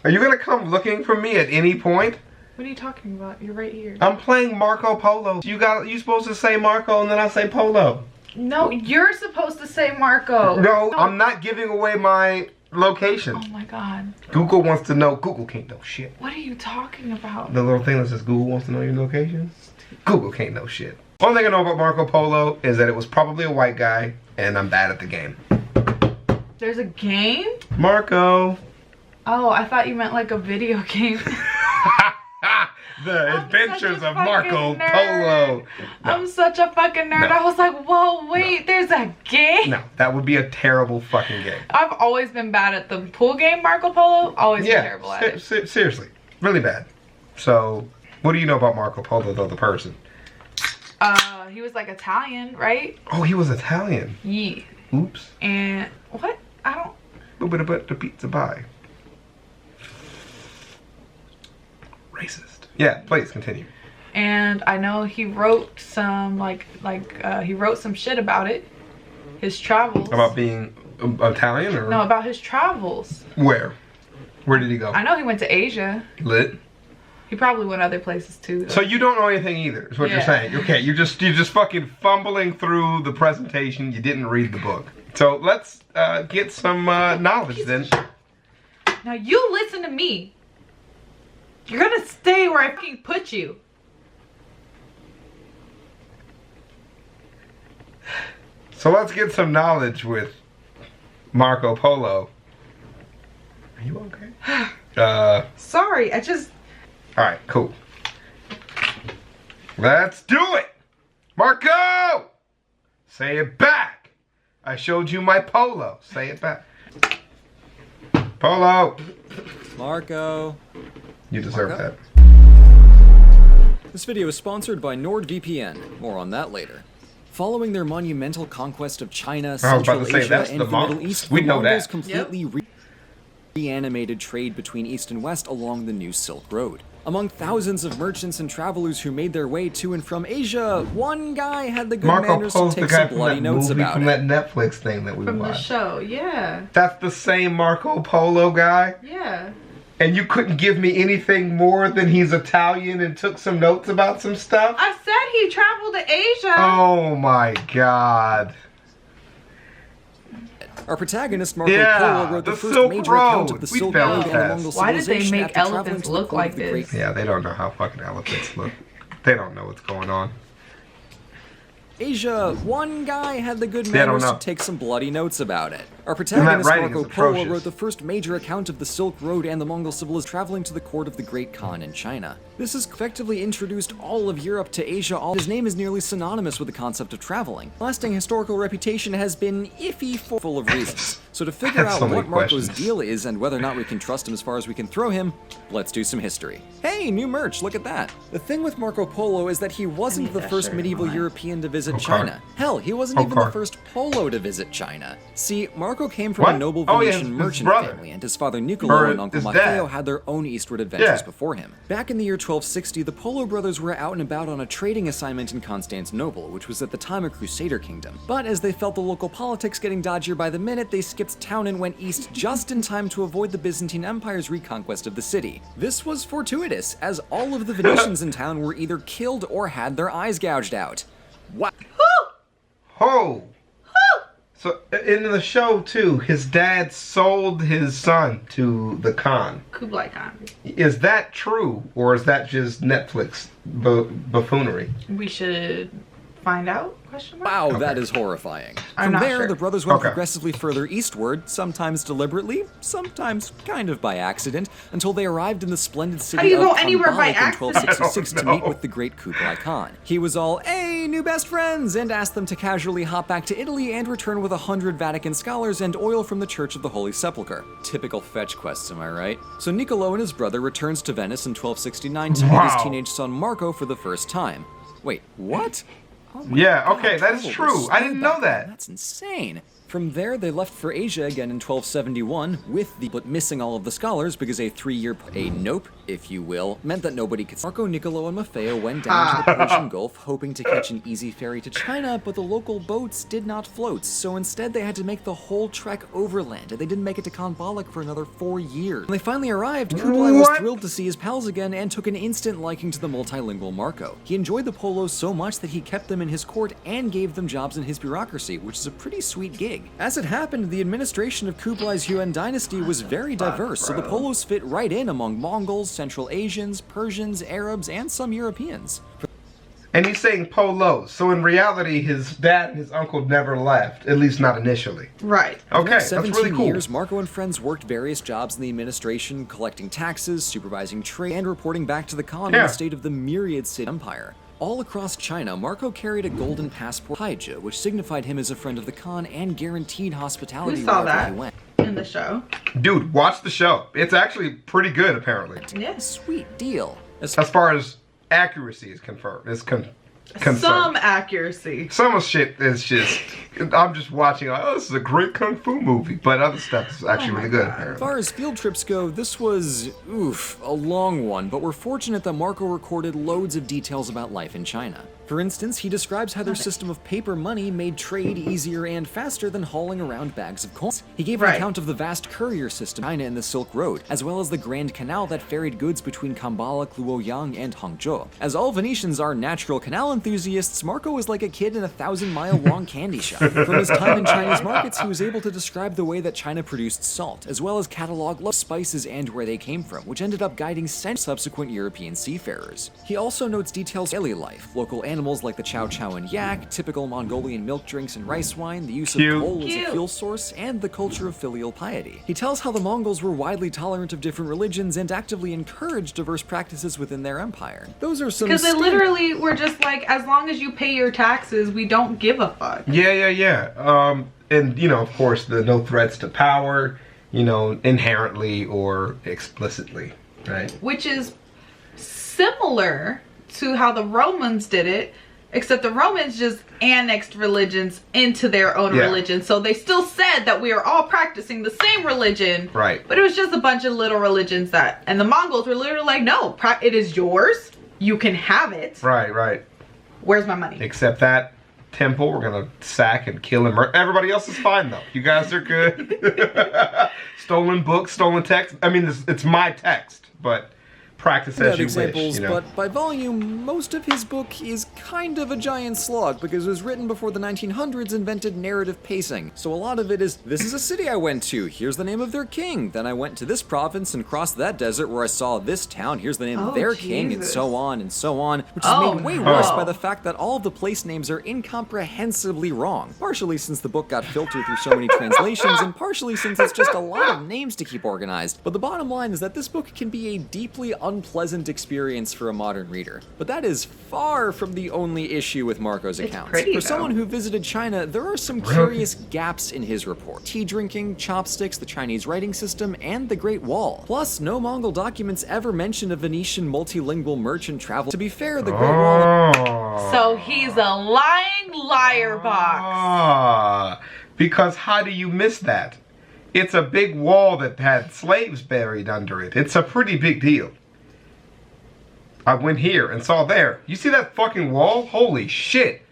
Are you gonna come looking for me at any point? What are you talking about? You're right here. I'm playing Marco Polo. You supposed to say Marco and then I say Polo. No, you're supposed to say Marco. No, I'm not giving away my location. Oh my god. Google wants to know. Google can't know shit. What are you talking about? The little thing that says Google wants to know your location? Google can't know shit. One thing I know about Marco Polo is that it was probably a white guy, and I'm bad at the game. There's a game? Marco. Oh, I thought you meant like a video game. The Adventures of Marco Polo. No. I'm such a fucking nerd. No. I was like, whoa, wait, there's a game? No, that would be a terrible fucking game. I've always been bad at the pool game, Marco Polo. Always been terrible at it. Seriously. Really bad. So, what do you know about Marco Polo, though, the person? He was like Italian, right? Oh, he was Italian. Yeah. Oops. And, what? I don't... But the pizza pie. Racist. Yeah, please continue. And I know he wrote some he wrote some shit about it. His travels. About being Italian or? No, about his travels. Where? Where did he go? I know he went to Asia. Lit. He probably went other places too, though. So you don't know anything either, is what you're saying. Okay, you're just fucking fumbling through the presentation. You didn't read the book. So let's get some knowledge then. Now you listen to me. You're gonna stay where I fucking put you. So let's get some knowledge with Marco Polo. Are you okay? Sorry, I just... Alright, cool. Let's do it! Marco! Say it back. I showed you my polo. Say it back. Polo! Marco. You deserve that. This video is sponsored by NordVPN. More on that later. Following their monumental conquest of China, Central Asia, and the Middle East, the Mongols completely reanimated trade between East and West along the new Silk Road. Among thousands of merchants and travelers who made their way to and from Asia, one guy had the good manners to take some bloody notes about it. From that Netflix thing that we watched. From the show, yeah. That's the same Marco Polo guy? Yeah. And you couldn't give me anything more than he's Italian and took some notes about some stuff? I said he traveled to Asia. Oh my god. Our protagonist, Marco Polo, wrote the first major account of the Silk Road and the Mongol civilization. Why did they make elephants look like this? Yeah, they don't know how fucking elephants look. They don't know what's going on. Asia, one guy had the good manners to take some bloody notes about it. Our protagonist, Marco Polo, wrote the first major account of the Silk Road and the Mongol civilization traveling to the court of the Great Khan in China. This has effectively introduced all of Europe to Asia. His name is nearly synonymous with the concept of traveling. Lasting historical reputation has been iffy for full of reasons. So to figure out what Marco's deal is and whether or not we can trust him as far as we can throw him, let's do some history. Hey, new merch, look at that. The thing with Marco Polo is that he wasn't the first medieval European to visit China. Hell, he wasn't even the first Polo to visit China. See, Marco came from a noble Venetian merchant family, and his father Niccolo and Uncle Matteo had their own eastward adventures before him. Back in the year 1260, the Polo brothers were out and about on a trading assignment in Constantinople, which was at the time a Crusader kingdom. But as they felt the local politics getting dodgier by the minute, they skipped town and went east just in time to avoid the Byzantine Empire's reconquest of the city. This was fortuitous, as all of the Venetians in town were either killed or had their eyes gouged out. What? Oh! So, in the show, too, his dad sold his son to the Khan. Kublai Khan. Is that true, or is that just Netflix buffoonery? We should find out? Wow, that is horrifying. From there, the brothers went progressively further eastward, sometimes deliberately, sometimes kind of by accident, until they arrived in the splendid city of Tambalik in 1266 to meet with the great Kublai Khan. He was all, hey, new best friends, and asked them to casually hop back to Italy and return with 100 Vatican scholars and oil from the Church of the Holy Sepulchre. Typical fetch quests, am I right? So Niccolo and his brother returns to Venice in 1269 to meet his teenage son Marco for the first time. Wait, what? Oh my yeah, God, okay, that is travel true. was I didn't know that. That's insane. From there, they left for Asia again in 1271, but missing all of the scholars because a 3-year nope, if you will, meant that nobody could. Marco, Niccolo, and Maffeo went down to the Persian Gulf, hoping to catch an easy ferry to China, but the local boats did not float, so instead they had to make the whole trek overland, and they didn't make it to Khan Balak for another 4 years. When they finally arrived, Kublai was thrilled to see his pals again and took an instant liking to the multilingual Marco. He enjoyed the Polos so much that he kept them in his court and gave them jobs in his bureaucracy, which is a pretty sweet gig. As it happened, the administration of Kublai's Yuan dynasty was very diverse, so the Polos fit right in among Mongols, Central Asians, Persians, Arabs, and some Europeans. And he's saying Polo, so in reality, his dad and his uncle never left, at least not initially. Right. Okay, that's really cool. For 17 years, Marco and friends worked various jobs in the administration, collecting taxes, supervising trade, and reporting back to the Khan in the state of the myriad city empire. All across China, Marco carried a golden passport, Haija, which signified him as a friend of the Khan and guaranteed hospitality wherever he went. In the show. Dude, watch the show. It's actually pretty good, apparently. Yeah. Sweet deal. As far as accuracy is concerned. Some accuracy. Some of shit is just, I'm just watching, oh, this is a great kung fu movie, but other stuff is actually really good, apparently. As far as field trips go, this was, a long one, but we're fortunate that Marco recorded loads of details about life in China. For instance, he describes how their system of paper money made trade easier and faster than hauling around bags of coins. He gave an account of the vast courier system in China and the Silk Road, as well as the Grand Canal that ferried goods between Kambalak, Luoyang, and Hangzhou. As all Venetians are natural canal enthusiasts, Marco was like a kid in a 1,000-mile-long candy shop. From his time in Chinese markets, he was able to describe the way that China produced salt, as well as catalog spices and where they came from, which ended up guiding subsequent European seafarers. He also notes details of daily life, local animals like the chow chow and yak, typical Mongolian milk drinks and rice wine, the use of coal as a fuel source, and the culture of filial piety. He tells how the Mongols were widely tolerant of different religions and actively encouraged diverse practices within their empire. Those are some because they literally were just like, as long as you pay your taxes, we don't give a fuck. Yeah. And, you know, of course, the no threats to power, you know, inherently or explicitly, right? Which is similar to how the Romans did it, except the Romans just annexed religions into their own religion. So they still said that we are all practicing the same religion. Right. But it was just a bunch of little religions that, and the Mongols were literally like, no, it is yours. You can have it. Right. Where's my money? Except that temple, we're gonna sack and kill and murder. Everybody else is fine though. You guys are good. Stolen books, stolen text. I mean, it's my text, but practice as you wish, you know? But by volume, most of his book is kind of a giant slog because it was written before the 1900s invented narrative pacing. So a lot of it is, this is a city I went to, here's the name of their king. Then I went to this province and crossed that desert where I saw this town, here's the name of their king, and so on, which is made way worse by the fact that all of the place names are incomprehensibly wrong. Partially since the book got filtered through so many translations, and partially since it's just a lot of names to keep organized. But the bottom line is that this book can be a deeply unpleasant experience for a modern reader. But that is far from the only issue with Marco's accounts. For someone who visited China, there are some curious gaps in his report. Tea drinking, chopsticks, the Chinese writing system, and the Great Wall. Plus, no Mongol documents ever mention a Venetian multilingual merchant travel. To be fair, the Great Wall... So he's a lying liar box. Because how do you miss that? It's a big wall that had slaves buried under it. It's a pretty big deal. I went here and saw there. You see that fucking wall? Holy shit.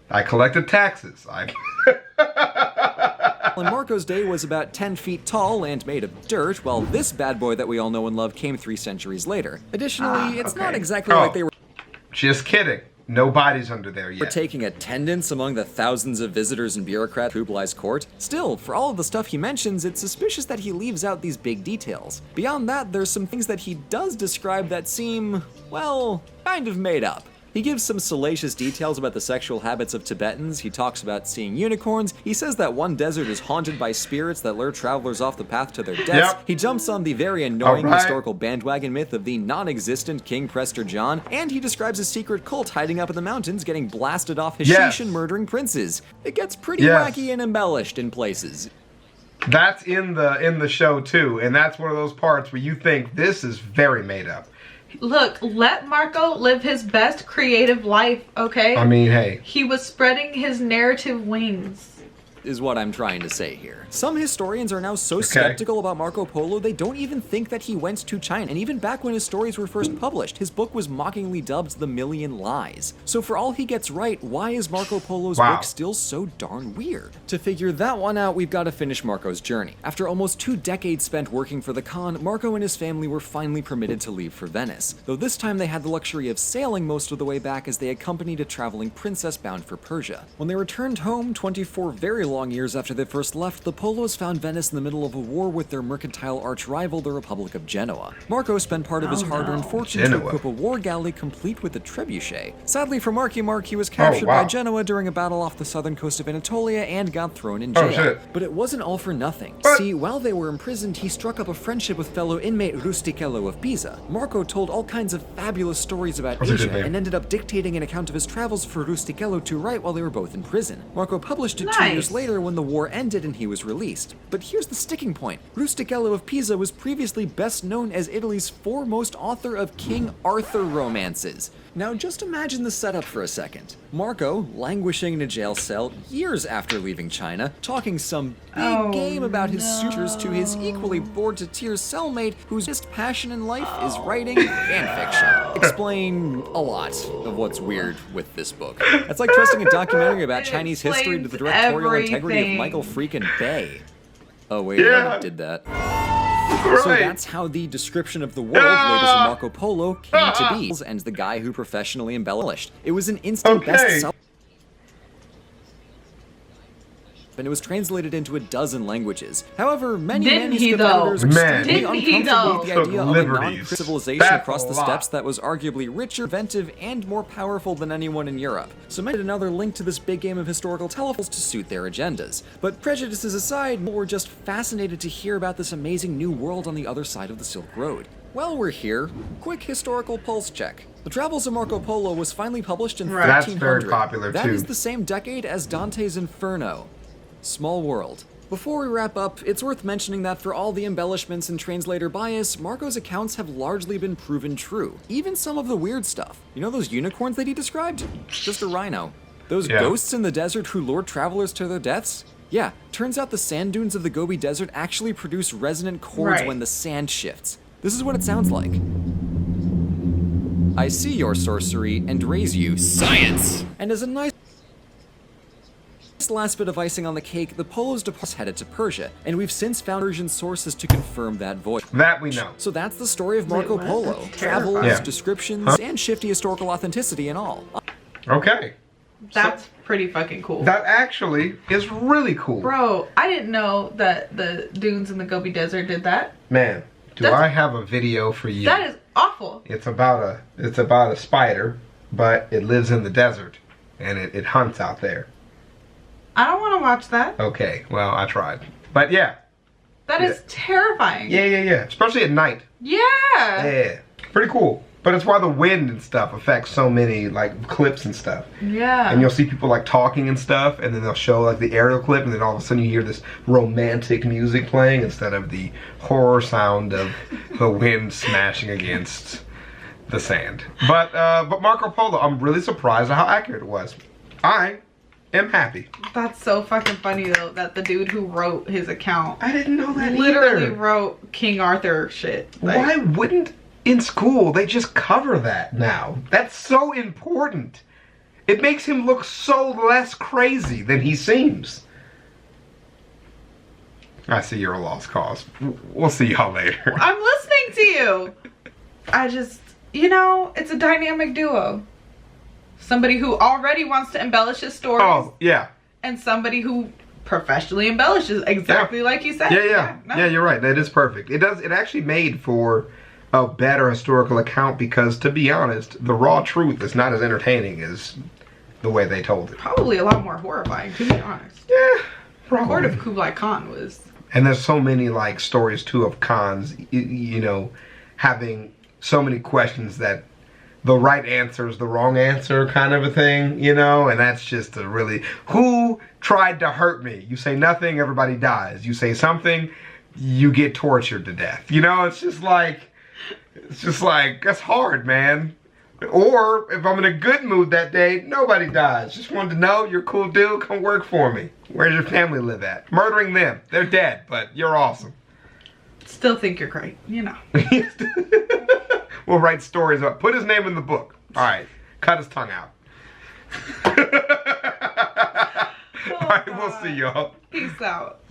I collected taxes. In Marco's day was about 10 feet tall and made of dirt, while this bad boy that we all know and love came 3 centuries later. Additionally, it's not exactly like they were... Just kidding. No bodies under there yet. For taking attendance among the thousands of visitors and bureaucrats at Kublai's court. Still, for all of the stuff he mentions, it's suspicious that he leaves out these big details. Beyond that, there's some things that he does describe that seem, well, kind of made up. He gives some salacious details about the sexual habits of Tibetans. He talks about seeing unicorns. He says that one desert is haunted by spirits that lure travelers off the path to their deaths. He jumps on the very annoying historical bandwagon myth of the non-existent King Prester John. And he describes a secret cult hiding up in the mountains getting blasted off hashish and murdering princes. It gets pretty wacky and embellished in places. That's in the show too, and that's one of those parts where you think this is very made up. Look, let Marco live his best creative life, okay? I mean, hey. He was spreading his narrative wings. Is what I'm trying to say here. Some historians are now so skeptical about Marco Polo, they don't even think that he went to China. And even back when his stories were first published, his book was mockingly dubbed The Million Lies. So for all he gets right, why is Marco Polo's book still so darn weird? To figure that one out, we've got to finish Marco's journey. After almost 2 decades spent working for the Khan, Marco and his family were finally permitted to leave for Venice. Though this time they had the luxury of sailing most of the way back as they accompanied a traveling princess bound for Persia. When they returned home, 24 very long years after they first left, the Polos found Venice in the middle of a war with their mercantile arch-rival, the Republic of Genoa. Marco spent part of his hard-earned fortune to equip a war galley complete with a trebuchet. Sadly for Marky Mark, he was captured by Genoa during a battle off the southern coast of Anatolia and got thrown in jail. But it wasn't all for nothing. See, while they were imprisoned, he struck up a friendship with fellow inmate Rustichello of Pisa. Marco told all kinds of fabulous stories about Asia and ended up dictating an account of his travels for Rustichello to write while they were both in prison. Marco published it 2 years later when the war ended and he was released. But here's the sticking point. Rustichello of Pisa was previously best known as Italy's foremost author of King Arthur romances. Now just imagine the setup for a second. Marco, languishing in a jail cell years after leaving China, talking some big game about his suitors to his equally bored to tears cellmate whose biggest passion in life is writing fanfiction. Explain a lot of what's weird with this book. It's like trusting a documentary about Chinese history to the directorial integrity of Michael freaking Bay. Oh wait, I did that. So that's how the description of the world labels of Marco Polo came to be, and the guy who professionally embellished. It was an instant bestseller, and it was translated into a dozen languages. However, many manuscript editors were extremely uncomfortable with the idea of a non-civilization across the steppes that was arguably richer, inventive, and more powerful than anyone in Europe. So many added another link to this big game of historical telephones to suit their agendas. But prejudices aside, people were just fascinated to hear about this amazing new world on the other side of the Silk Road. While we're here, quick historical pulse check. The Travels of Marco Polo was finally published in 1300. That's very popular too. That is the same decade as Dante's Inferno. Small world. Before we wrap up, it's worth mentioning that for all the embellishments and translator bias, Marco's accounts have largely been proven true. Even some of the weird stuff. You know those unicorns that he described? Just a rhino. Those ghosts in the desert who lure travelers to their deaths? Yeah, turns out the sand dunes of the Gobi Desert actually produce resonant chords when the sand shifts. This is what it sounds like. I see your sorcery and raise you science! And as a nice last bit of icing on the cake, the Polos headed to Persia, and we've since found Persian sources to confirm that voyage. That we know. So that's the story of Marco Polo. Travels, descriptions, and shifty historical authenticity and all. Okay. That's pretty fucking cool. That actually is really cool. Bro, I didn't know that the dunes in the Gobi Desert did that. Man, I have a video for you. That is awful. It's about a spider, but it lives in the desert, and it hunts out there. I don't want to watch that. Okay, well, I tried. But yeah. That is terrifying. Yeah. Especially at night. Yeah. Pretty cool. But it's why the wind and stuff affects so many, like, clips and stuff. Yeah. And you'll see people, like, talking and stuff, and then they'll show, like, the aerial clip, and then all of a sudden you hear this romantic music playing instead of the horror sound of the wind smashing against the sand. But Marco Polo, I'm really surprised at how accurate it was. I am happy. That's so fucking funny though, that the dude who wrote his account, I didn't know that literally wrote King Arthur shit. Like, why wouldn't in school they just cover that now? That's so important. It makes him look so less crazy than he seems. I see you're a lost cause. We'll see y'all later. I'm listening to you. I just, you know, it's a dynamic duo. Somebody who already wants to embellish his stories. Oh, yeah. And somebody who professionally embellishes, exactly like you said. Yeah, you're right. That is perfect. It actually made for a better historical account because, to be honest, the raw truth is not as entertaining as the way they told it. Probably a lot more horrifying, to be honest. Yeah, probably. The court of Kublai Khan was... And there's so many, like, stories, too, of Khans, you know, having so many questions that the right answer is the wrong answer kind of a thing, you know? And that's just a really... Who tried to hurt me? You say nothing, everybody dies. You say something, you get tortured to death. You know, it's just like... It's just like, that's hard, man. Or if I'm in a good mood that day, nobody dies. Just wanted to know you're a cool dude, come work for me. Where does your family live at? Murdering them. They're dead, but you're awesome. Still think you're great, you know. We'll write stories about. Put his name in the book. All right, cut his tongue out. All right, we'll see y'all. Peace out.